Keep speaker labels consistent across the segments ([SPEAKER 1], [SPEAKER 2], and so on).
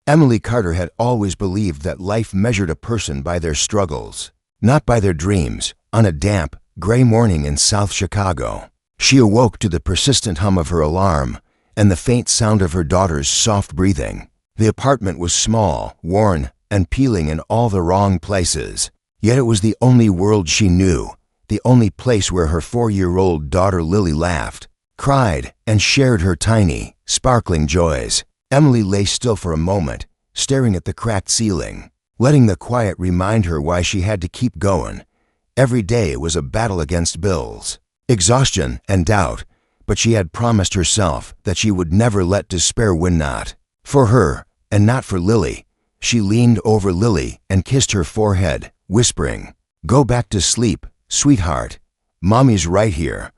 [SPEAKER 1] Emily Carter had always believed that life measured a person by their struggles, not by their dreams. On a damp, gray morning in South Chicago, she awoke to the persistent hum of her alarm and the faint sound of her daughter's soft breathing. The apartment was small, worn, and peeling in all the wrong places. Yet it was the only world she knew, the only place where her 4-year-old daughter Lily laughed, cried, and shared her tiny, sparkling joys. Emily lay still for a moment, staring at the cracked ceiling, letting the quiet remind her why she had to keep going. Every day was a battle against bills, exhaustion, and doubt, but she had promised herself that she would never let despair win. Not for her, and not for Lily. She leaned over Lily and kissed her forehead, whispering, "Go back to sleep, sweetheart. Mommy's right here."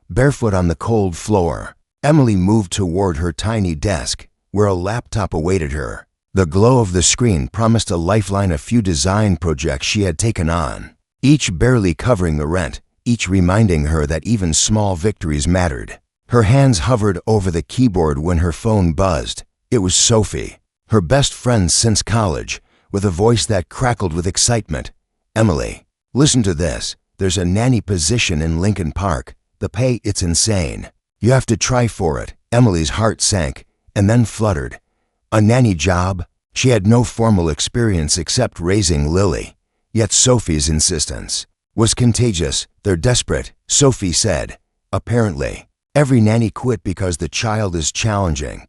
[SPEAKER 1] Barefoot on the cold floor, Emily moved toward her tiny desk, where a laptop awaited her. The glow of the screen promised a lifeline, a few design projects she had taken on, each barely covering the rent, each reminding her that even small victories mattered. Her hands hovered over the keyboard when her phone buzzed. It was Sophie, her best friend since college, with a voice that crackled with excitement. "Emily, listen to this. There's a nanny position in Lincoln Park. The pay, it's insane. You have to try for it." Emily's heart sank and then fluttered. A nanny job? She had no formal experience except raising Lily. Yet Sophie's insistence was contagious. "They're desperate," Sophie said. "Apparently, every nanny quit because the child is challenging.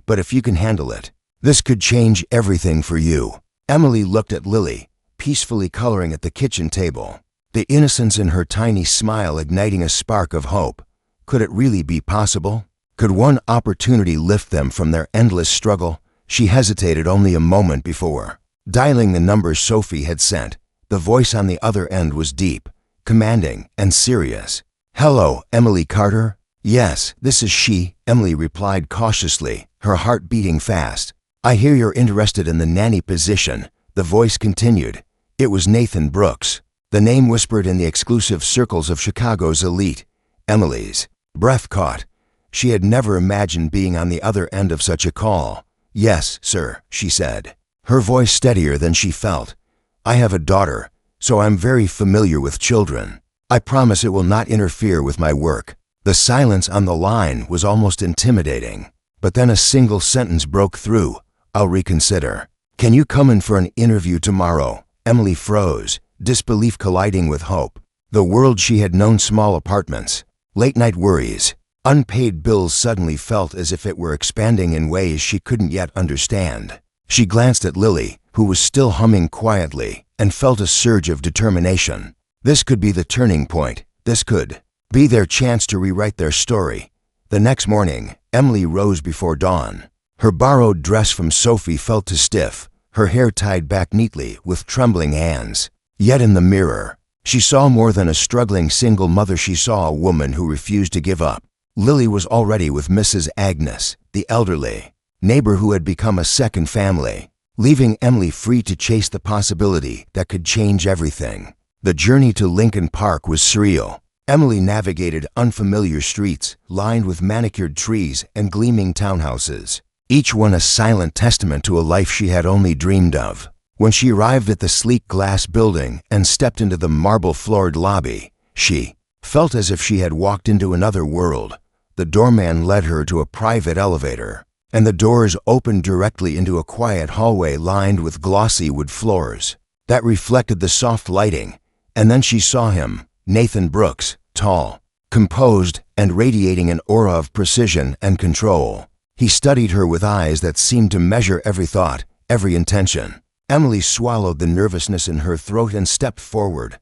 [SPEAKER 1] But if you can handle it, this could change everything for you." Emily looked at Lily, peacefully coloring at the kitchen table, the innocence in her tiny smile igniting a spark of hope. Could it really be possible? Could one opportunity lift them from their endless struggle? She hesitated only a moment before dialing the number Sophie had sent. The voice on the other end was deep, commanding, and serious. "Hello, Emily Carter?" "Yes, this is she," Emily replied cautiously, her heart beating fast. "I hear you're interested in the nanny position," the voice continued. It was Nathan Brooks, the name whispered in the exclusive circles of Chicago's elite. Emily's breath caught. She had never imagined being on the other end of such a call. "Yes, sir," she said, her voice steadier than she felt. "I have a daughter, so I'm very familiar with children. I promise it will not interfere with my work." The silence on the line was almost intimidating, but then a single sentence broke through. "I'll reconsider." "Can you come in for an interview tomorrow?" Emily froze, disbelief colliding with hope. The world she had known, small apartments, late-night worries, unpaid bills, suddenly felt as if it were expanding in ways she couldn't yet understand. She glanced at Lily, who was still humming quietly, and felt a surge of determination. This could be the turning point. This could be their chance to rewrite their story. The next morning, Emily rose before dawn. Her borrowed dress from Sophie felt too stiff, her hair tied back neatly with trembling hands. Yet in the mirror, she saw more than a struggling single mother. She saw a woman who refused to give up. Lily was already with Mrs. Agnes, the elderly neighbor who had become a second family, leaving Emily free to chase the possibility that could change everything. The journey to Lincoln Park was surreal. Emily navigated unfamiliar streets lined with manicured trees and gleaming townhouses, each one a silent testament to a life she had only dreamed of. When she arrived at the sleek glass building and stepped into the marble-floored lobby, she felt as if she had walked into another world. The doorman led her to a private elevator, and the doors opened directly into a quiet hallway lined with glossy wood floors that reflected the soft lighting. And then she saw him, Nathan Brooks, tall, composed, and radiating an aura of precision and control. He studied her with eyes that seemed to measure every thought, every intention. Emily swallowed the nervousness in her throat and stepped forward.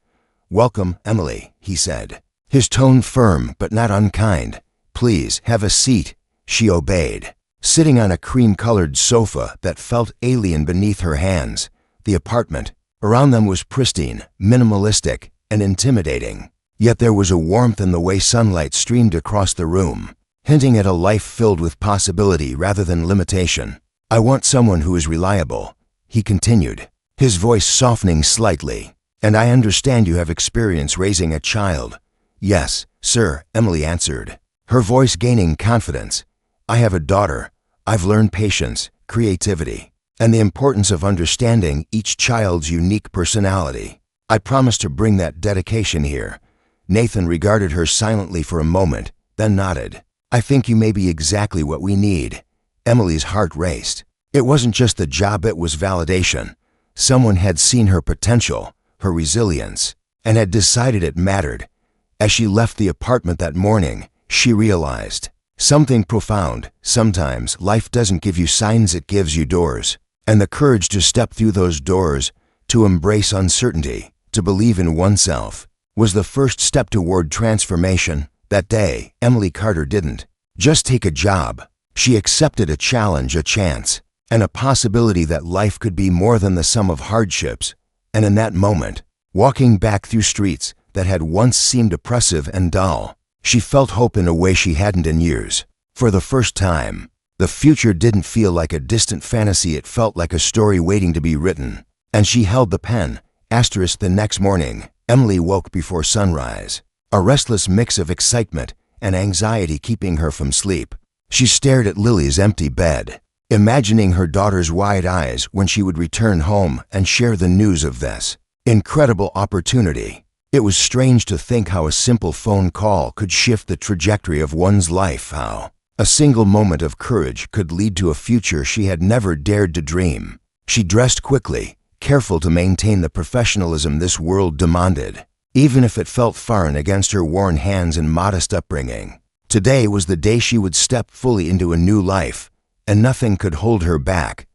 [SPEAKER 1] "Welcome, Emily," he said, his tone firm but not unkind. "Please, have a seat." She obeyed, sitting on a cream-colored sofa that felt alien beneath her hands. The apartment around them was pristine, minimalistic, and intimidating. Yet there was a warmth in the way sunlight streamed across the room, hinting at a life filled with possibility rather than limitation. "I want someone who is reliable," he continued, his voice softening slightly. "And I understand you have experience raising a child." "Yes, sir," Emily answered, her voice gaining confidence. "I have a daughter. I've learned patience, creativity, and the importance of understanding each child's unique personality. I promise to bring that dedication here. Nathan regarded her silently for a moment, then nodded. I think you may be exactly what we need. Emily's heart raced. It wasn't just the job, it was validation. Someone had seen her potential, her resilience, and had decided it mattered. As she left the apartment that morning, she realized something profound. Sometimes life doesn't give you signs, it gives you doors. And the courage to step through those doors, to embrace uncertainty, to believe in oneself, was the first step toward transformation. That day, Emily Carter didn't just take a job. She accepted a challenge, a chance, and a possibility that life could be more than the sum of hardships. And in that moment, walking back through streets that had once seemed oppressive and dull, she felt hope in a way she hadn't in years. For the first time, the future didn't feel like a distant fantasy, it felt like a story waiting to be written. And she held the pen. The next morning, Emily woke before sunrise, a restless mix of excitement and anxiety keeping her from sleep. She stared at Lily's empty bed, imagining her daughter's wide eyes when she would return home and share the news of this incredible opportunity. It was strange to think how a simple phone call could shift the trajectory of one's life, how a single moment of courage could lead to a future she had never dared to dream. She dressed quickly, careful to maintain the professionalism this world demanded, even if it felt foreign against her worn hands and modest upbringing. Today was the day she would step fully into a new life, and nothing could hold her back.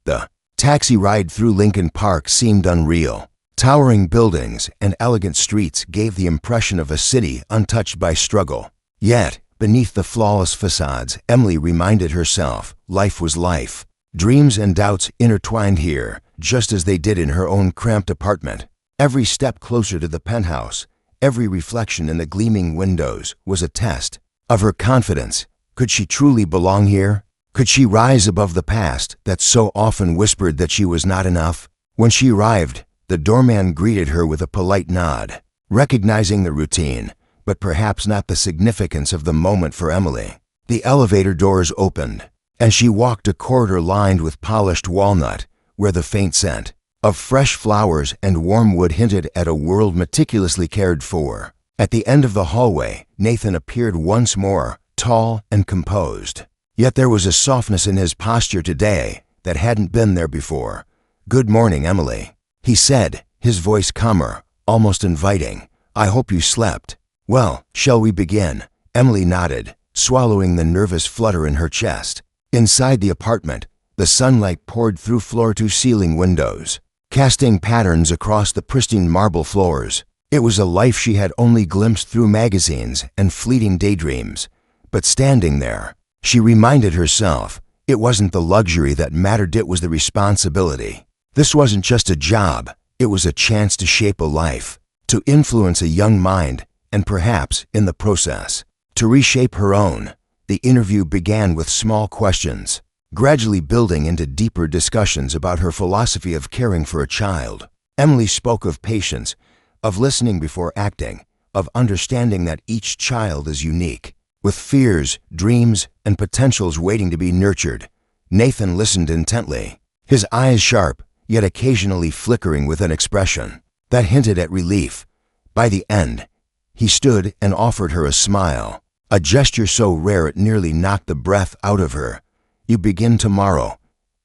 [SPEAKER 1] The taxi ride through Lincoln Park seemed unreal. Towering buildings and elegant streets gave the impression of a city untouched by struggle. Yet, beneath the flawless facades, Emily reminded herself, life was life. Dreams and doubts intertwined here, just as they did in her own cramped apartment. Every step closer to the penthouse, every reflection in the gleaming windows, was a test of her confidence. Could she truly belong here? Could she rise above the past that so often whispered that she was not enough? When she arrived, the doorman greeted her with a polite nod, recognizing the routine, but perhaps not the significance of the moment for Emily. The elevator doors opened, and she walked a corridor lined with polished walnut, where the faint scent of fresh flowers and warm wood hinted at a world meticulously cared for. At the end of the hallway, Nathan appeared once more, tall and composed. Yet there was a softness in his posture today that hadn't been there before. "Good morning, Emily," he said, his voice calmer, almost inviting. "I hope you slept." "Well, shall we begin?" Emily nodded, swallowing the nervous flutter in her chest. Inside the apartment, the sunlight poured through floor-to-ceiling windows, casting patterns across the pristine marble floors. It was a life she had only glimpsed through magazines and fleeting daydreams. But standing there, she reminded herself, it wasn't the luxury that mattered, it was the responsibility. This wasn't just a job, it was a chance to shape a life, to influence a young mind, and perhaps, in the process, to reshape her own. The interview began with small questions, gradually building into deeper discussions about her philosophy of caring for a child. Emily spoke of patience, of listening before acting, of understanding that each child is unique, with fears, dreams, and potentials waiting to be nurtured. Nathan listened intently, his eyes sharp, yet occasionally flickering with an expression that hinted at relief. By the end, he stood and offered her a smile, a gesture so rare it nearly knocked the breath out of her. "You begin tomorrow,"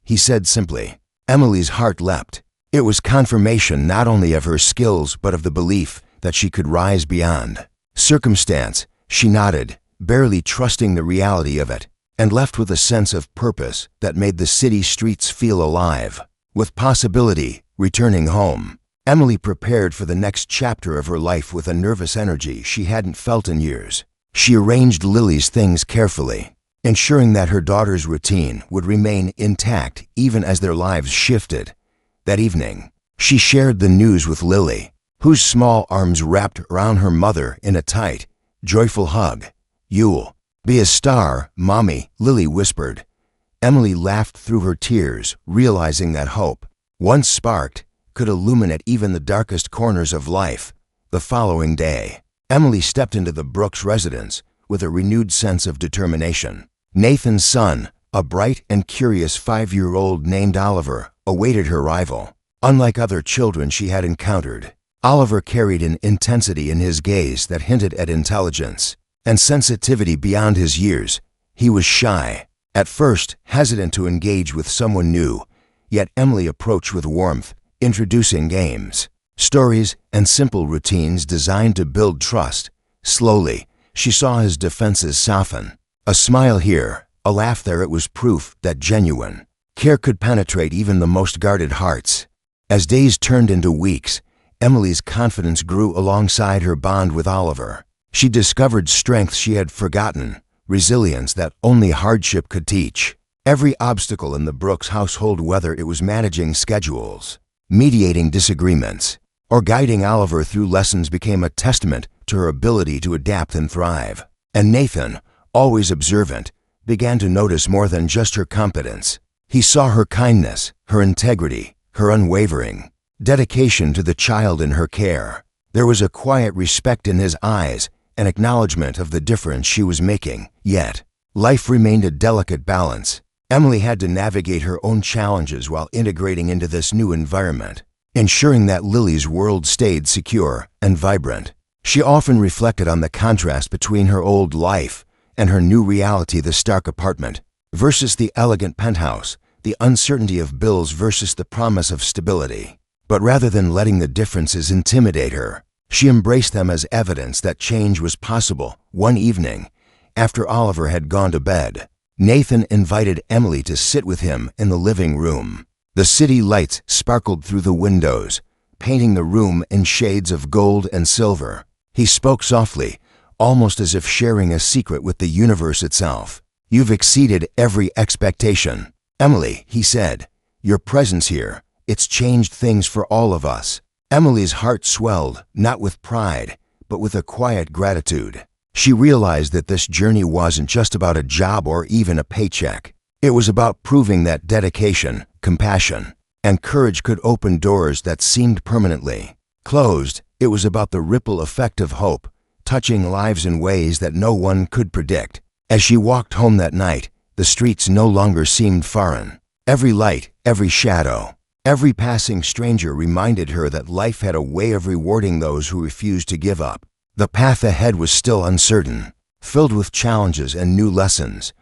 [SPEAKER 1] he said simply. Emily's heart leapt. It was confirmation not only of her skills but of the belief that she could rise beyond circumstance. She nodded, barely trusting the reality of it, and left with a sense of purpose that made the city streets feel alive with possibility. Returning home, Emily prepared for the next chapter of her life with a nervous energy she hadn't felt in years. She arranged Lily's things carefully, ensuring that her daughter's routine would remain intact even as their lives shifted. That evening, she shared the news with Lily, whose small arms wrapped around her mother in a tight, joyful hug. "You'll be a star, Mommy," Lily whispered. Emily laughed through her tears, realizing that hope, once sparked, could illuminate even the darkest corners of life. The following day, Emily stepped into the Brooks residence with a renewed sense of determination. Nathan's son, A bright and curious 5-year-old named Oliver awaited her arrival. Unlike other children she had encountered, Oliver carried an intensity in his gaze that hinted at intelligence and sensitivity beyond his years. He was shy, at first hesitant to engage with someone new, yet Emily approached with warmth, introducing games, stories, and simple routines designed to build trust. Slowly, she saw his defenses soften. A smile here, a laugh there, it was proof that genuine care could penetrate even the most guarded hearts. As days turned into weeks, Emily's confidence grew alongside her bond with Oliver. She discovered strength she had forgotten, resilience that only hardship could teach. Every obstacle in the Brooks household, whether it was managing schedules, mediating disagreements, or guiding Oliver through lessons, became a testament to her ability to adapt and thrive. And Nathan, always observant, began to notice more than just her competence. He saw her kindness, her integrity, her unwavering dedication to the child in her care. There was a quiet respect in his eyes, an acknowledgement of the difference she was making. Yet, life remained a delicate balance. Emily had to navigate her own challenges while integrating into this new environment, ensuring that Lily's world stayed secure and vibrant. She often reflected on the contrast between her old life and her new reality, the stark apartment versus the elegant penthouse, the uncertainty of bills versus the promise of stability. But rather than letting the differences intimidate her, she embraced them as evidence that change was possible. One evening, after Oliver had gone to bed, Nathan invited Emily to sit with him in the living room. The city lights sparkled through the windows, painting the room in shades of gold and silver. He spoke softly, almost as if sharing a secret with the universe itself. "You've exceeded every expectation, Emily," he said. "Your presence here, it's changed things for all of us." Emily's heart swelled, not with pride, but with a quiet gratitude. She realized that this journey wasn't just about a job or even a paycheck. It was about proving that dedication, compassion, and courage could open doors that seemed permanently closed. It was about the ripple effect of hope, touching lives in ways that no one could predict. As she walked home that night, the streets no longer seemed foreign. Every light, every shadow, every passing stranger reminded her that life had a way of rewarding those who refused to give up. The path ahead was still uncertain, filled with challenges and new lessons.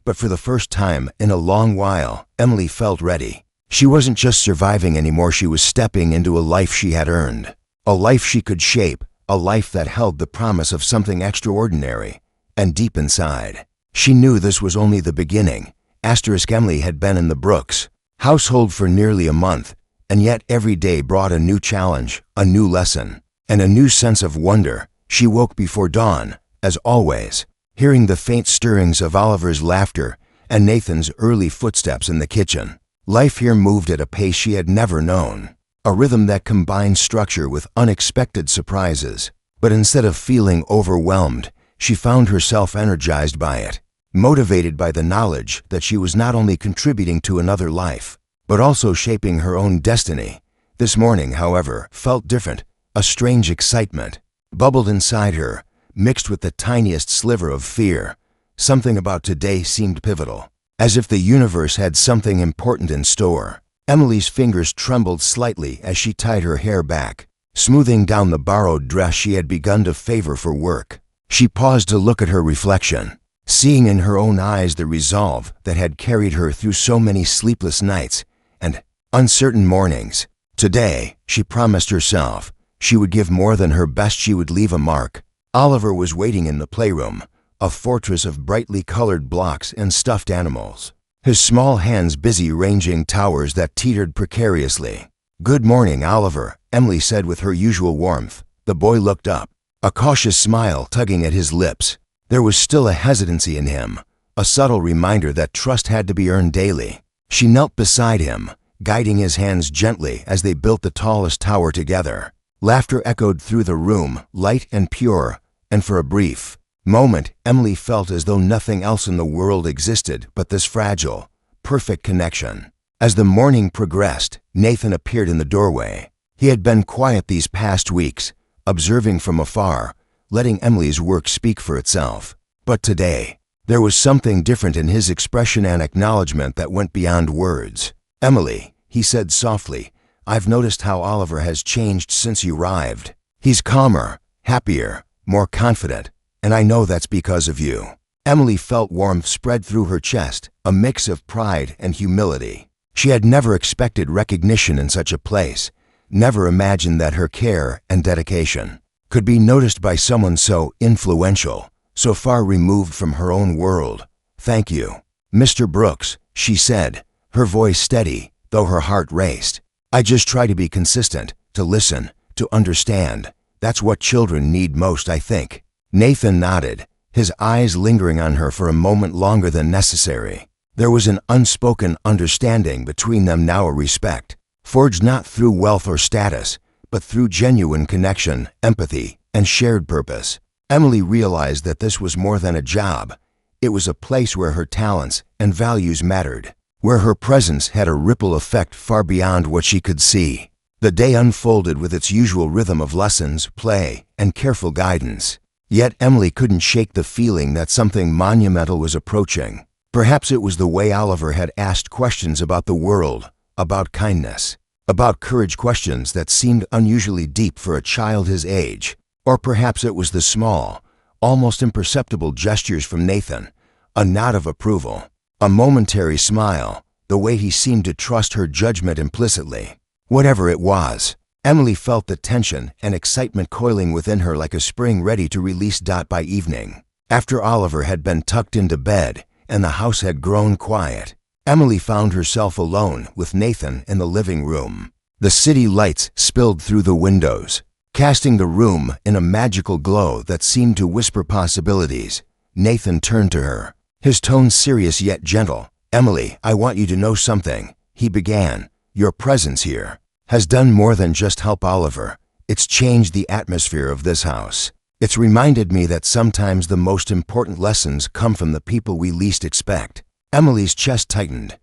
[SPEAKER 1] But for the first time in a long while, Emily felt ready. She wasn't just surviving anymore, she was stepping into a life she had earned. A life she could shape, a life that held the promise of something extraordinary. And deep inside, she knew this was only the beginning. Emily had been in the Brooks household for nearly a month, and yet every day brought a new challenge, a new lesson, and a new sense of wonder. She woke before dawn, as always, hearing the faint stirrings of Oliver's laughter and Nathan's early footsteps in the kitchen. Life here moved at a pace she had never known, a rhythm that combined structure with unexpected surprises. But instead of feeling overwhelmed, she found herself energized by it, motivated by the knowledge that she was not only contributing to another life, but also shaping her own destiny. This morning, however, felt different. A strange excitement bubbled inside her, mixed with the tiniest sliver of fear. Something about today seemed pivotal, as if the universe had something important in store. Emily's fingers trembled slightly as she tied her hair back, smoothing down the borrowed dress she had begun to favor for work. She paused to look at her reflection, seeing in her own eyes the resolve that had carried her through so many sleepless nights and uncertain mornings. Today, she promised herself, she would give more than her best, she would leave a mark. Oliver was waiting in the playroom, a fortress of brightly colored blocks and stuffed animals, his small hands busy arranging towers that teetered precariously. "Good morning, Oliver," Emily said with her usual warmth. The boy looked up, a cautious smile tugging at his lips. There was still a hesitancy in him, a subtle reminder that trust had to be earned daily. She knelt beside him, guiding his hands gently as they built the tallest tower together. Laughter echoed through the room, light and pure, and for a brief moment, Emily felt as though nothing else in the world existed but this fragile, perfect connection. As the morning progressed, Nathan appeared in the doorway. He had been quiet these past weeks, observing from afar, letting Emily's work speak for itself. But today, There was something different in his expression and acknowledgement that went beyond words. "Emily," he said softly, "I've noticed how Oliver has changed since you arrived. He's calmer, happier, more confident, and I know that's because of you." Emily felt warmth spread through her chest, a mix of pride and humility. She had never expected recognition in such a place, never imagined that her care and dedication could be noticed by someone so influential, so far removed from her own world. "Thank you, Mr. Brooks," she said, her voice steady, though her heart raced. "I just try to be consistent, to listen, to understand. That's what children need most, I think." Nathan nodded, his eyes lingering on her for a moment longer than necessary. There was an unspoken understanding between them now, a respect, forged not through wealth or status, but through genuine connection, empathy, and shared purpose. Emily realized that this was more than a job. It was a place where her talents and values mattered, where her presence had a ripple effect far beyond what she could see. The day unfolded with its usual rhythm of lessons, play, and careful guidance. Yet Emily couldn't shake the feeling that something monumental was approaching. Perhaps it was the way Oliver had asked questions about the world, about kindness, about courage, questions that seemed unusually deep for a child his age. Or perhaps it was the small, almost imperceptible gestures from Nathan, a nod of approval, a momentary smile, the way he seemed to trust her judgment implicitly. Whatever it was, Emily felt the tension and excitement coiling within her like a spring ready to release. By evening, after Oliver had been tucked into bed and the house had grown quiet, Emily found herself alone with Nathan in the living room. The city lights spilled through the windows, casting the room in a magical glow that seemed to whisper possibilities. Nathan turned to her, his tone serious yet gentle. "Emily, I want you to know something," he began. "Your presence here has done more than just help Oliver. It's changed the atmosphere of this house. It's reminded me that sometimes the most important lessons come from the people we least expect." Emily's chest tightened.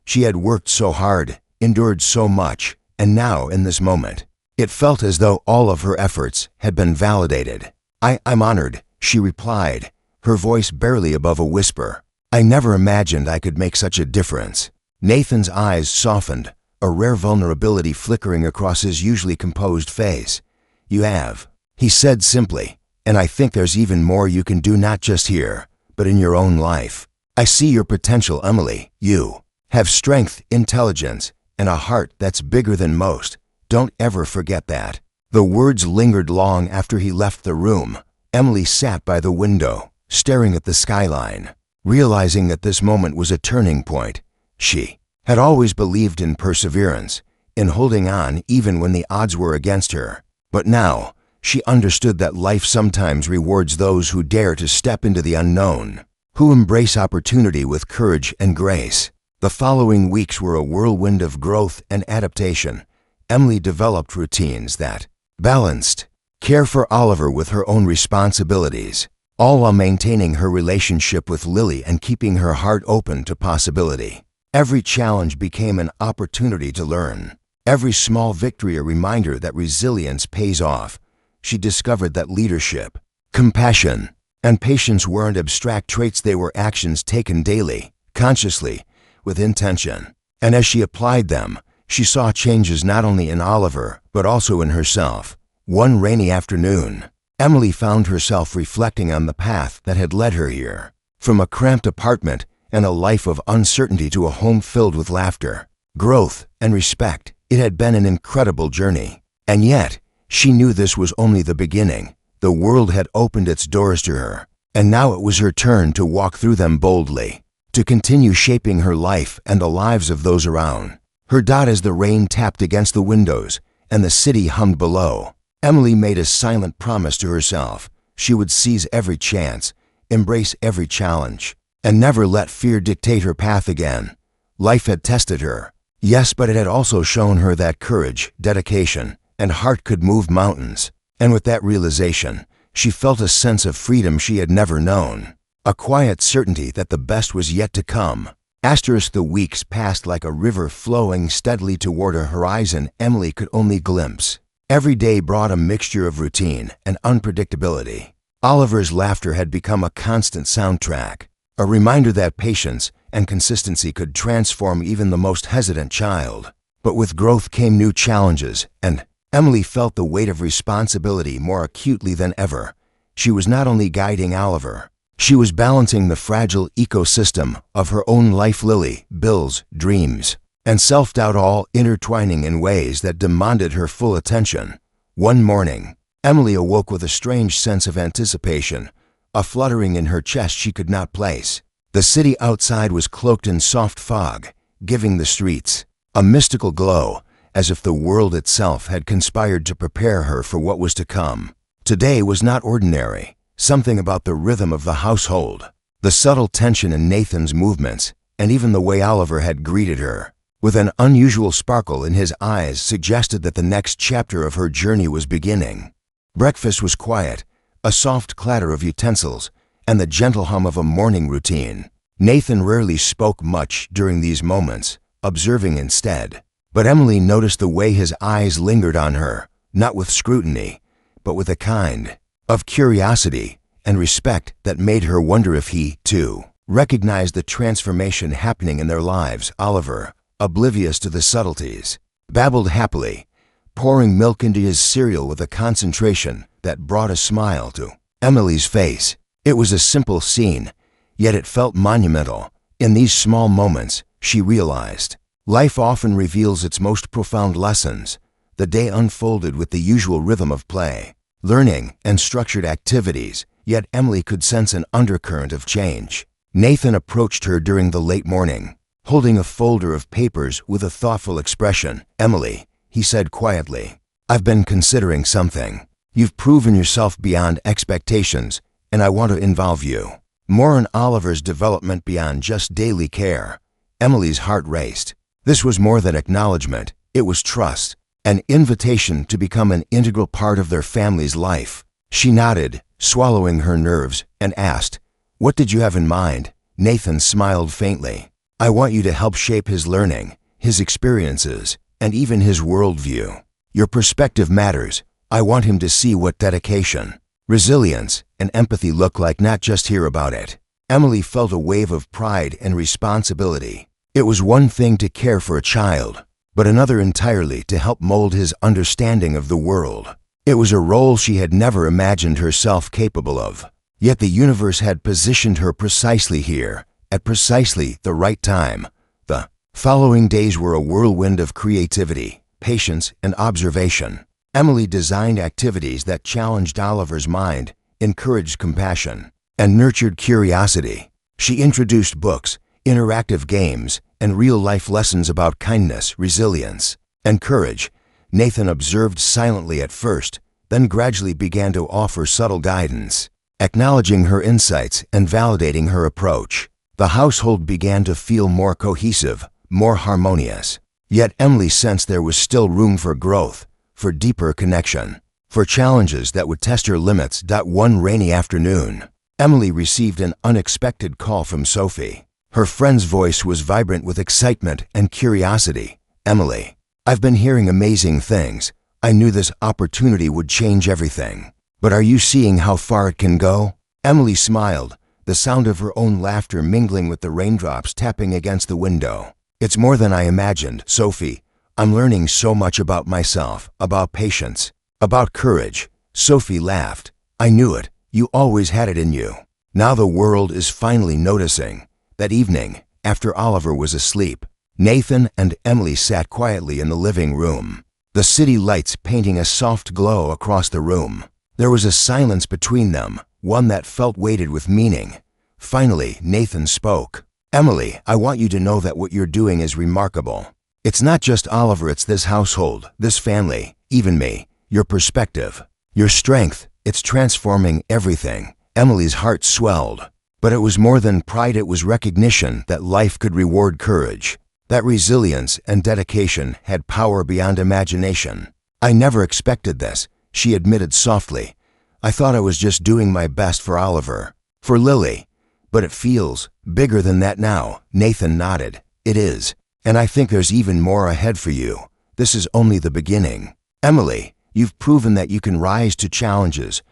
[SPEAKER 1] She had worked so hard, endured so much, and now, in this moment, it felt as though all of her efforts had been validated. I'm honored," she replied, her voice barely above a whisper. "I never imagined I could make such a difference." Nathan's eyes softened, a rare vulnerability flickering across his usually composed face. "You have," he said simply, "and I think there's even more you can do, not just here, but in your own life. I see your potential, Emily. You have strength, intelligence, and a heart that's bigger than most. Don't ever forget that." The words lingered long after he left the room. Emily sat by the window, staring at the skyline, realizing that this moment was a turning point. She had always believed in perseverance, in holding on even when the odds were against her. But now, she understood that life sometimes rewards those who dare to step into the unknown, who embrace opportunity with courage and grace. The following weeks were a whirlwind of growth and adaptation. Emily developed routines that balanced care for Oliver with her own responsibilities, all while maintaining her relationship with Lily and keeping her heart open to possibility. Every challenge became an opportunity to learn, every small victory a reminder that resilience pays off. She discovered that leadership, compassion, and patience weren't abstract traits, they were actions taken daily, consciously, with intention. And as she applied them, she saw changes not only in Oliver, but also in herself. One rainy afternoon, Emily found herself reflecting on the path that had led her here. From a cramped apartment and a life of uncertainty to a home filled with laughter, growth, and respect, it had been an incredible journey. And yet, she knew this was only the beginning. The world had opened its doors to her, and now it was her turn to walk through them boldly, to continue shaping her life and the lives of those around her. As the rain tapped against the windows and the city hummed below, Emily made a silent promise to herself. She would seize every chance, embrace every challenge, and never let fear dictate her path again. Life had tested her, yes, but it had also shown her that courage, dedication, and heart could move mountains. And with that realization, she felt a sense of freedom she had never known, a quiet certainty that the best was yet to come. The weeks passed like a river flowing steadily toward a horizon Emily could only glimpse. Every day brought a mixture of routine and unpredictability. Oliver's laughter had become a constant soundtrack. A reminder that patience and consistency could transform even the most hesitant child. But with growth came new challenges, and Emily felt the weight of responsibility more acutely than ever. She was not only guiding Oliver, she was balancing the fragile ecosystem of her own life, Lily, Bill's, dreams, and self-doubt, all intertwining in ways that demanded her full attention. One morning, Emily awoke with a strange sense of anticipation, a fluttering in her chest she could not place. The city outside was cloaked in soft fog, giving the streets a mystical glow, as if the world itself had conspired to prepare her for what was to come. Today was not ordinary. Something about the rhythm of the household, the subtle tension in Nathan's movements, and even the way Oliver had greeted her, with an unusual sparkle in his eyes, suggested that the next chapter of her journey was beginning. Breakfast was quiet, a soft clatter of utensils, and the gentle hum of a morning routine. Nathan rarely spoke much during these moments, observing instead. But Emily noticed the way his eyes lingered on her, not with scrutiny, but with a kind of curiosity and respect that made her wonder if he, too, recognized the transformation happening in their lives. Oliver, oblivious to the subtleties, babbled happily, pouring milk into his cereal with a concentration that brought a smile to Emily's face. It was a simple scene, yet it felt monumental. In these small moments, she realized, life often reveals its most profound lessons. The day unfolded with the usual rhythm of play, learning, and structured activities, yet Emily could sense an undercurrent of change. Nathan approached her during the late morning, holding a folder of papers with a thoughtful expression. "Emily," he said quietly, "I've been considering something. You've proven yourself beyond expectations, and I want to involve you more in Oliver's development beyond just daily care." Emily's heart raced. This was more than acknowledgement, it was trust, an invitation to become an integral part of their family's life. She nodded, swallowing her nerves, and asked, "What did you have in mind?" Nathan smiled faintly. "I want you to help shape his learning, his experiences, and even his worldview. Your perspective matters. I want him to see what dedication, resilience, and empathy look like, not just hear about it." Emily felt a wave of pride and responsibility. It was one thing to care for a child, but another entirely to help mold his understanding of the world. It was a role she had never imagined herself capable of. Yet the universe had positioned her precisely here, at precisely the right time. The following days were a whirlwind of creativity, patience, and observation. Emily designed activities that challenged Oliver's mind, encouraged compassion, and nurtured curiosity. She introduced books, interactive games, and real-life lessons about kindness, resilience, and courage. Nathan observed silently at first, then gradually began to offer subtle guidance, acknowledging her insights and validating her approach. The household began to feel more cohesive, more harmonious. Yet Emily sensed there was still room for growth, for deeper connection, for challenges that would test her limits. One rainy afternoon, Emily received an unexpected call from Sophie. Her friend's voice was vibrant with excitement and curiosity. "Emily, I've been hearing amazing things. I knew this opportunity would change everything. But are you seeing how far it can go?" Emily smiled, the sound of her own laughter mingling with the raindrops tapping against the window. "It's more than I imagined, Sophie. I'm learning so much about myself, about patience, about courage." Sophie laughed. "I knew it. You always had it in you. Now the world is finally noticing." That evening, after Oliver was asleep, Nathan and Emily sat quietly in the living room, the city lights painting a soft glow across the room. There was a silence between them, one that felt weighted with meaning. Finally, Nathan spoke. "Emily, I want you to know that what you're doing is remarkable. It's not just Oliver, it's this household, this family, even me. Your perspective, your strength, it's transforming everything." Emily's heart swelled. But it was more than pride, it was recognition that life could reward courage, that resilience and dedication had power beyond imagination. "I never expected this," she admitted softly. "I thought I was just doing my best for Oliver, for Lily. But it feels bigger than that now." Nathan nodded. "It is. And I think there's even more ahead for you. This is only the beginning. Emily, you've proven that you can rise to challenges.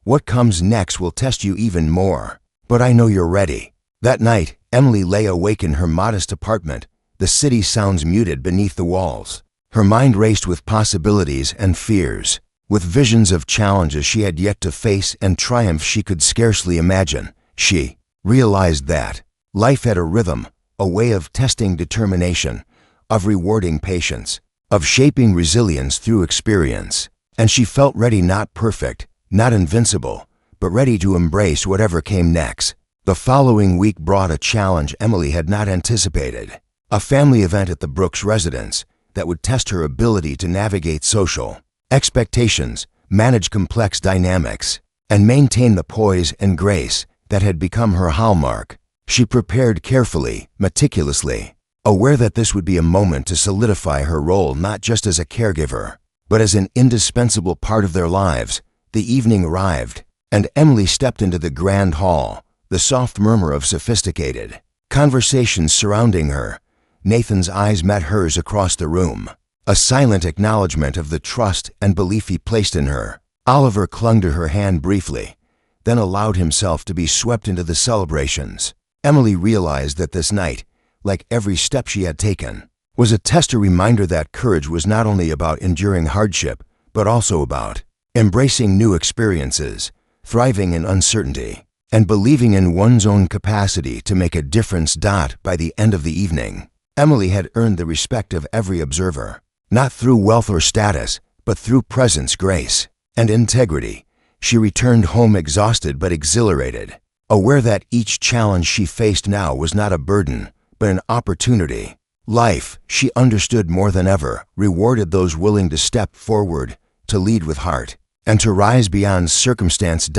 [SPEAKER 1] What comes next will test you even more. But I know you're ready. That night, Emily lay awake in her modest apartment, the city sounds muted beneath the walls. Her mind raced with possibilities and fears, with visions of challenges she had yet to face and triumphs she could scarcely imagine. She realized that life had a rhythm, a way of testing determination, of rewarding patience, of shaping resilience through experience. And she felt ready, not perfect, not invincible, but ready to embrace whatever came next. The following week brought a challenge Emily had not anticipated. A family event at the Brooks residence that would test her ability to navigate social expectations, manage complex dynamics, and maintain the poise and grace that had become her hallmark. She prepared carefully, meticulously, aware that this would be a moment to solidify her role not just as a caregiver, but as an indispensable part of their lives. The evening arrived, and Emily stepped into the grand hall, the soft murmur of sophisticated conversations surrounding her. Nathan's eyes met hers across the room, a silent acknowledgement of the trust and belief he placed in her. Oliver clung to her hand briefly, then allowed himself to be swept into the celebrations. Emily realized that this night, like every step she had taken, was a test, a reminder that courage was not only about enduring hardship, but also about embracing new experiences, thriving in uncertainty, and believing in one's own capacity to make a difference. By the end of the evening, Emily had earned the respect of every observer, not through wealth or status, but through presence, grace, and integrity. She returned home exhausted but exhilarated, aware that each challenge she faced now was not a burden, but an opportunity. Life, she understood more than ever, rewarded those willing to step forward, to lead with heart, and to rise beyond circumstance.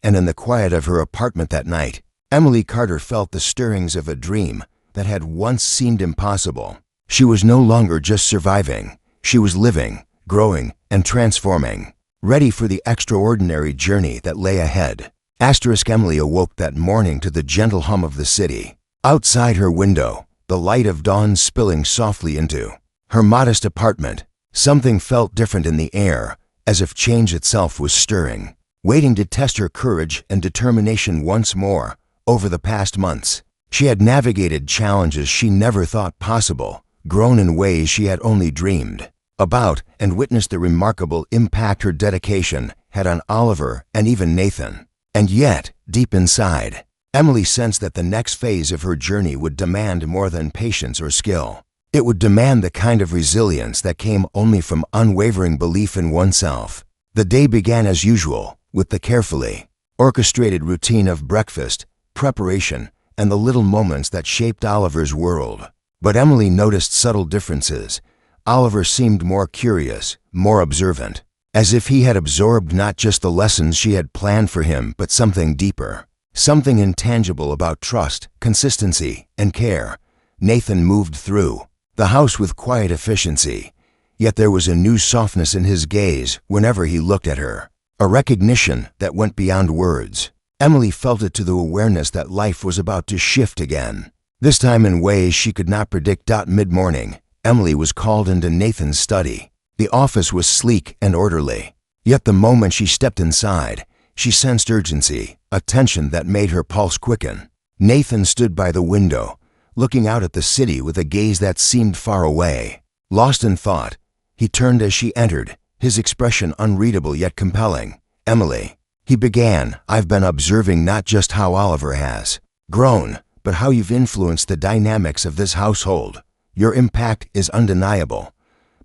[SPEAKER 1] And in the quiet of her apartment that night, Emily Carter felt the stirrings of a dream that had once seemed impossible. She was no longer just surviving. She was living, growing, and transforming, ready for the extraordinary journey that lay ahead. Emily awoke that morning to the gentle hum of the city. Outside her window, the light of dawn spilling softly into her modest apartment. Something felt different in the air, as if change itself was stirring, waiting to test her courage and determination once more. Over the past months, she had navigated challenges she never thought possible, grown in ways she had only dreamed about, and witnessed the remarkable impact her dedication had on Oliver and even Nathan. And yet, deep inside, Emily sensed that the next phase of her journey would demand more than patience or skill. It would demand the kind of resilience that came only from unwavering belief in oneself. The day began as usual, with the carefully orchestrated routine of breakfast, preparation, and the little moments that shaped Oliver's world. But Emily noticed subtle differences. Oliver seemed more curious, more observant, as if he had absorbed not just the lessons she had planned for him, but something deeper, something intangible about trust, consistency, and care. Nathan moved through the house with quiet efficiency, yet there was a new softness in his gaze whenever he looked at her, a recognition that went beyond words. Emily felt it to the awareness that life was about to shift again, this time in ways she could not predict. Mid-morning, Emily was called into Nathan's study. The office was sleek and orderly, yet the moment she stepped inside, she sensed urgency, a tension that made her pulse quicken. Nathan stood by the window, looking out at the city with a gaze that seemed far away. Lost in thought, he turned as she entered, his expression unreadable yet compelling. "Emily," he began, "I've been observing not just how Oliver has grown, but how you've influenced the dynamics of this household. Your impact is undeniable.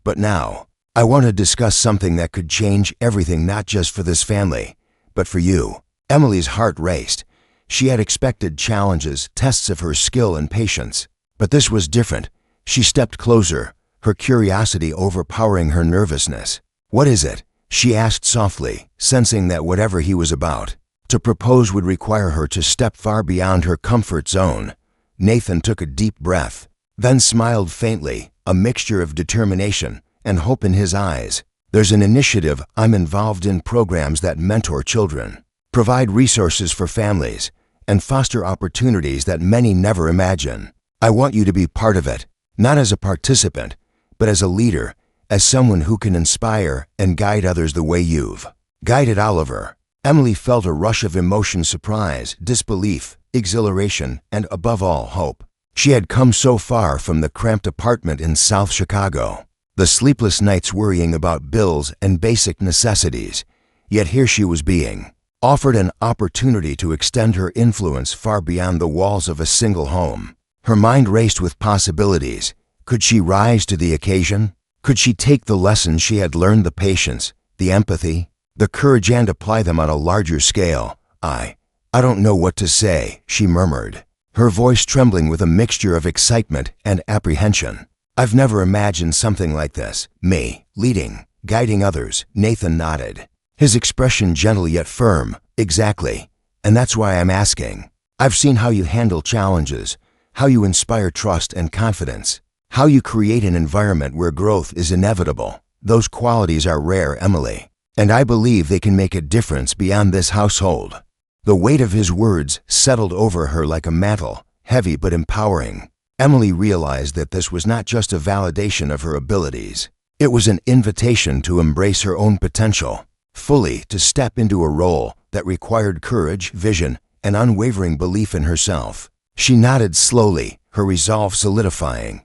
[SPEAKER 1] But now, I want to discuss something that could change everything, not just for this family, but for you." Emily's heart raced. She had expected challenges, tests of her skill and patience. But this was different. She stepped closer, her curiosity overpowering her nervousness. "What is it?" she asked softly, sensing that whatever he was about to propose would require her to step far beyond her comfort zone. Nathan took a deep breath, then smiled faintly, a mixture of determination and hope in his eyes. "There's an initiative I'm involved in, programs that mentor children, provide resources for families, and foster opportunities that many never imagine. I want you to be part of it, not as a participant, but as a leader, as someone who can inspire and guide others the way you've guided Oliver." Emily felt a rush of emotion, surprise, disbelief, exhilaration, and above all, hope. She had come so far from the cramped apartment in South Chicago, the sleepless nights worrying about bills and basic necessities, yet here she was being offered an opportunity to extend her influence far beyond the walls of a single home. Her mind raced with possibilities. Could she rise to the occasion? Could she take the lessons she had learned, the patience, the empathy, the courage, and apply them on a larger scale? I don't know what to say," she murmured, her voice trembling with a mixture of excitement and apprehension. "I've never imagined something like this. Me, leading, guiding others." Nathan nodded, his expression gentle yet firm. "Exactly. And that's why I'm asking. I've seen how you handle challenges, how you inspire trust and confidence, how you create an environment where growth is inevitable. Those qualities are rare, Emily, and I believe they can make a difference beyond this household." The weight of his words settled over her like a mantle, heavy but empowering. Emily realized that this was not just a validation of her abilities. It was an invitation to embrace her own potential, fully, to step into a role that required courage, vision, and unwavering belief in herself. She nodded slowly, her resolve solidifying.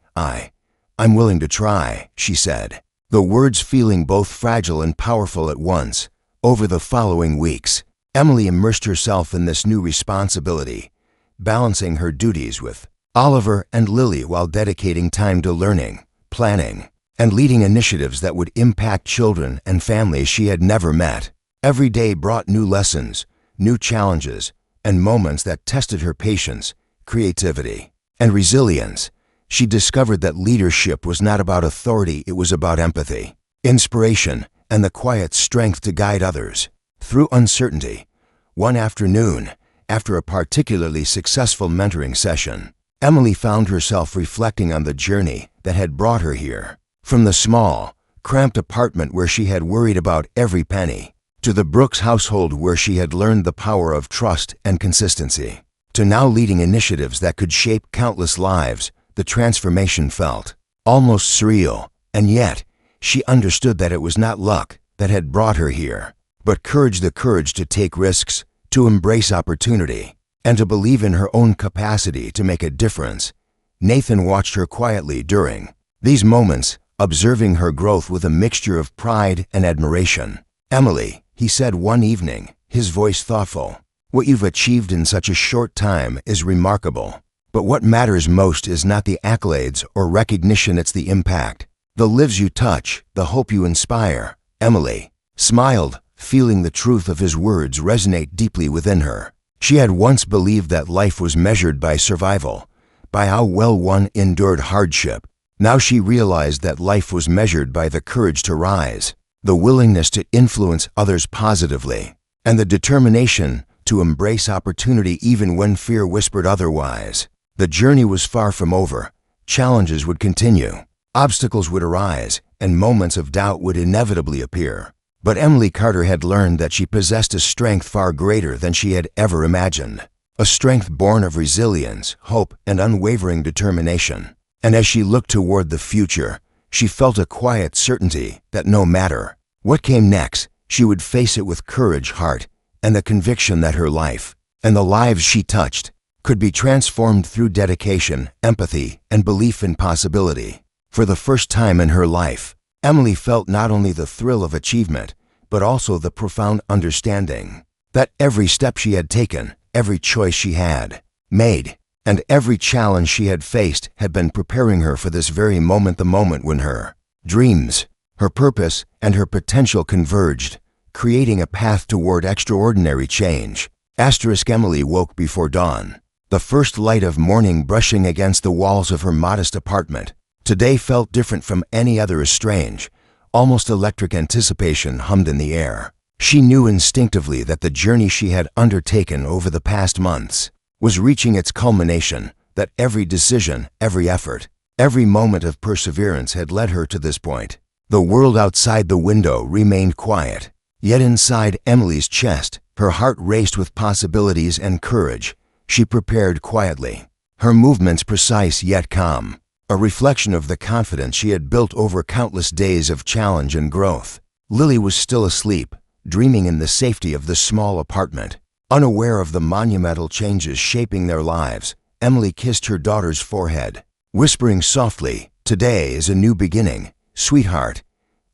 [SPEAKER 1] I'm willing to try," she said, the words feeling both fragile and powerful at once. Over the following weeks, Emily immersed herself in this new responsibility, balancing her duties with Oliver and Lily while dedicating time to learning, planning, and leading initiatives that would impact children and families she had never met. Every day brought new lessons, new challenges, and moments that tested her patience, creativity, and resilience. She discovered that leadership was not about authority, it was about empathy, inspiration, and the quiet strength to guide others through uncertainty. One afternoon, after a particularly successful mentoring session, Emily found herself reflecting on the journey that had brought her here. From the small, cramped apartment where she had worried about every penny, to the Brooks household where she had learned the power of trust and consistency, to now leading initiatives that could shape countless lives, the transformation felt almost surreal. And yet, she understood that it was not luck that had brought her here, but courage, the courage to take risks, to embrace opportunity, and to believe in her own capacity to make a difference. Nathan watched her quietly during these moments, observing her growth with a mixture of pride and admiration. "Emily," he said one evening, his voice thoughtful, "what you've achieved in such a short time is remarkable. But what matters most is not the accolades or recognition, it's the impact, the lives you touch, the hope you inspire." Emily smiled, feeling the truth of his words resonate deeply within her. She had once believed that life was measured by survival, by how well one endured hardship. Now she realized that life was measured by the courage to rise, the willingness to influence others positively, and the determination to embrace opportunity even when fear whispered otherwise. The journey was far from over. Challenges would continue, obstacles would arise, and moments of doubt would inevitably appear. But Emily Carter had learned that she possessed a strength far greater than she had ever imagined, a strength born of resilience, hope, and unwavering determination. And as she looked toward the future, she felt a quiet certainty that no matter what came next, she would face it with courage, heart, and the conviction that her life, and the lives she touched, could be transformed through dedication, empathy, and belief in possibility. For the first time in her life, Emily felt not only the thrill of achievement, but also the profound understanding that every step she had taken, every choice she had made, and every challenge she had faced had been preparing her for this very moment, the moment when her dreams, her purpose, and her potential converged, creating a path toward extraordinary change. Emily woke before dawn, the first light of morning brushing against the walls of her modest apartment. Today felt different from any other. A strange, almost electric anticipation hummed in the air. She knew instinctively that the journey she had undertaken over the past months was reaching its culmination, that every decision, every effort, every moment of perseverance had led her to this point. The world outside the window remained quiet, yet inside Emily's chest, her heart raced with possibilities and courage. She prepared quietly, her movements precise yet calm, a reflection of the confidence she had built over countless days of challenge and growth. Lily was still asleep, dreaming in the safety of the small apartment. Unaware of the monumental changes shaping their lives, Emily kissed her daughter's forehead, whispering softly, "Today is a new beginning, sweetheart.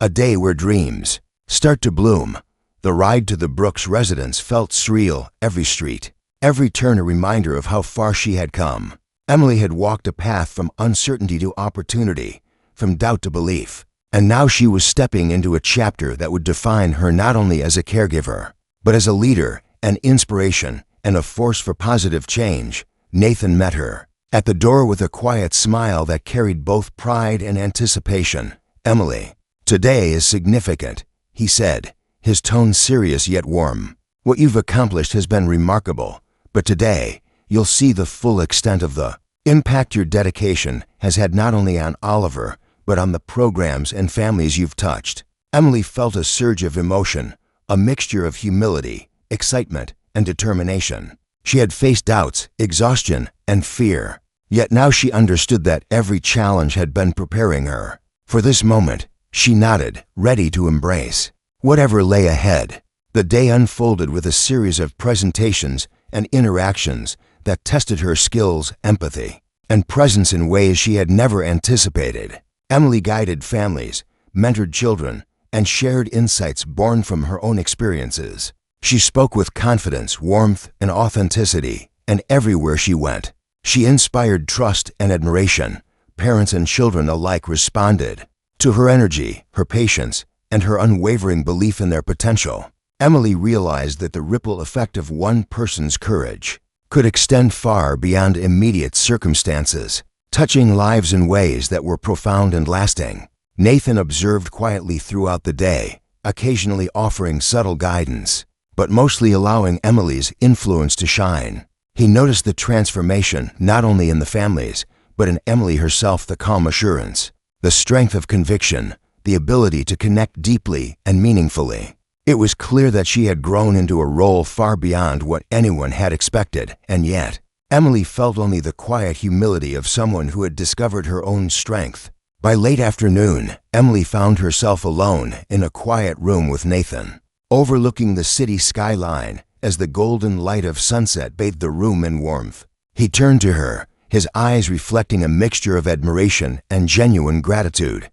[SPEAKER 1] A day where dreams start to bloom." The ride to the Brooks residence felt surreal, every street, every turn a reminder of how far she had come. Emily had walked a path from uncertainty to opportunity, from doubt to belief, and now she was stepping into a chapter that would define her not only as a caregiver, but as a leader, an inspiration, and a force for positive change. Nathan met her at the door with a quiet smile that carried both pride and anticipation. "Emily, today is significant," he said, his tone serious yet warm. "What you've accomplished has been remarkable, but today you'll see the full extent of the impact your dedication has had not only on Oliver, but on the programs and families you've touched." Emily felt a surge of emotion, a mixture of humility, excitement, and determination. She had faced doubts, exhaustion, and fear, yet now she understood that every challenge had been preparing her for this moment. She nodded, ready to embrace whatever lay ahead. The day unfolded with a series of presentations and interactions that tested her skills, empathy, and presence in ways she had never anticipated. Emily guided families, mentored children, and shared insights born from her own experiences. She spoke with confidence, warmth, and authenticity, and everywhere she went, she inspired trust and admiration. Parents and children alike responded to her energy, her patience, and her unwavering belief in their potential. Emily realized that the ripple effect of one person's courage could extend far beyond immediate circumstances, touching lives in ways that were profound and lasting. Nathan observed quietly throughout the day, occasionally offering subtle guidance, but mostly allowing Emily's influence to shine. He noticed the transformation not only in the families, but in Emily herself, the calm assurance, the strength of conviction, the ability to connect deeply and meaningfully. It was clear that she had grown into a role far beyond what anyone had expected, and yet, Emily felt only the quiet humility of someone who had discovered her own strength. By late afternoon, Emily found herself alone in a quiet room with Nathan, overlooking the city skyline as the golden light of sunset bathed the room in warmth. He turned to her, his eyes reflecting a mixture of admiration and genuine gratitude.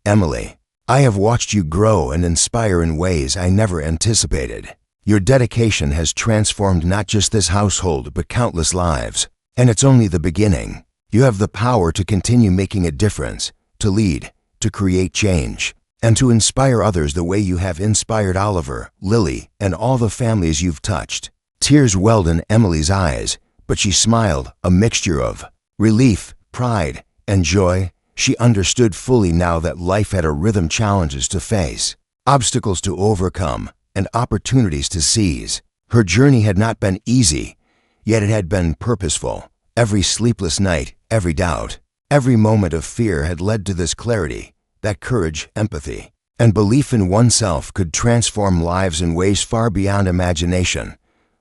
[SPEAKER 1] "Emily, I have watched you grow and inspire in ways I never anticipated. Your dedication has transformed not just this household, but countless lives. And it's only the beginning. You have the power to continue making a difference, to lead, to create change, and to inspire others the way you have inspired Oliver, Lily, and all the families you've touched." Tears welled in Emily's eyes, but she smiled, a mixture of relief, pride, and joy. She understood fully now that life had a rhythm, challenges to face, obstacles to overcome, and opportunities to seize. Her journey had not been easy, yet it had been purposeful. Every sleepless night, every doubt, every moment of fear had led to this clarity, that courage, empathy, and belief in oneself could transform lives in ways far beyond imagination.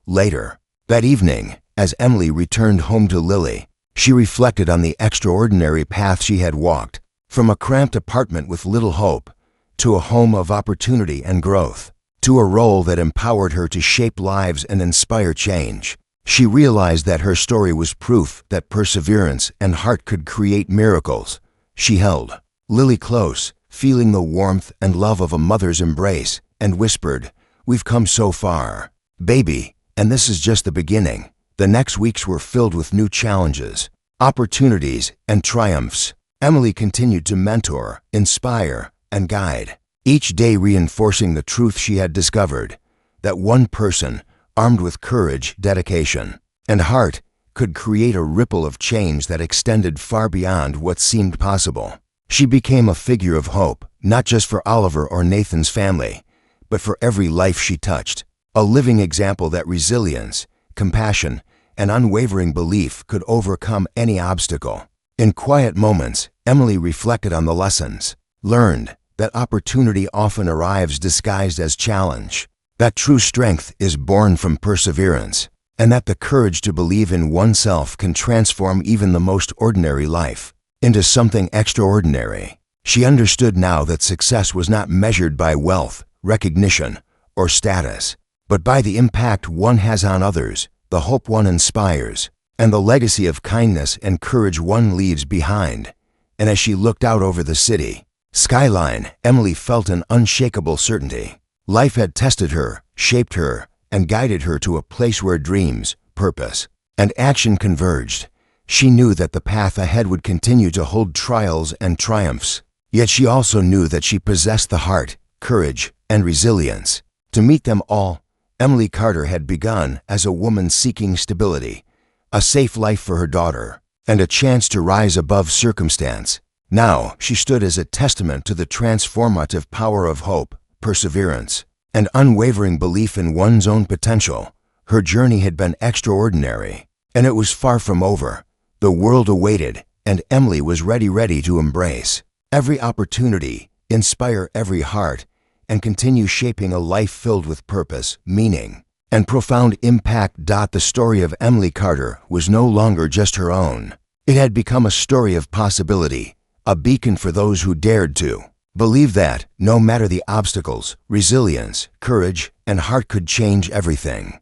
[SPEAKER 1] Later, that evening, as Emily returned home to Lily, she reflected on the extraordinary path she had walked, from a cramped apartment with little hope, to a home of opportunity and growth, to a role that empowered her to shape lives and inspire change. She realized that her story was proof that perseverance and heart could create miracles. She held Lily close, feeling the warmth and love of a mother's embrace, and whispered, "We've come so far, baby, and this is just the beginning." The next weeks were filled with new challenges, opportunities, and triumphs. Emily continued to mentor, inspire, and guide, each day reinforcing the truth she had discovered, that one person, armed with courage, dedication, and heart, could create a ripple of change that extended far beyond what seemed possible. She became a figure of hope, not just for Oliver or Nathan's family, but for every life she touched, a living example that resilience, compassion, and unwavering belief could overcome any obstacle. In quiet moments, Emily reflected on the lessons learned, that opportunity often arrives disguised as challenge, that true strength is born from perseverance, and that the courage to believe in oneself can transform even the most ordinary life into something extraordinary. She understood now that success was not measured by wealth, recognition, or status, but by the impact one has on others, the hope one inspires, and the legacy of kindness and courage one leaves behind. And as she looked out over the city skyline, Emily felt an unshakable certainty. Life had tested her, shaped her, and guided her to a place where dreams, purpose, and action converged. She knew that the path ahead would continue to hold trials and triumphs. Yet she also knew that she possessed the heart, courage, and resilience to meet them all. Emily Carter had begun as a woman seeking stability, a safe life for her daughter, and a chance to rise above circumstance. Now she stood as a testament to the transformative power of hope, perseverance, and unwavering belief in one's own potential. Her journey had been extraordinary, and it was far from over. The world awaited, and Emily was ready to embrace every opportunity, inspire every heart, and continue shaping a life filled with purpose, meaning, and profound impact. The story of Emily Carter was no longer just her own. It had become a story of possibility, a beacon for those who dared to believe that, no matter the obstacles, resilience, courage, and heart could change everything.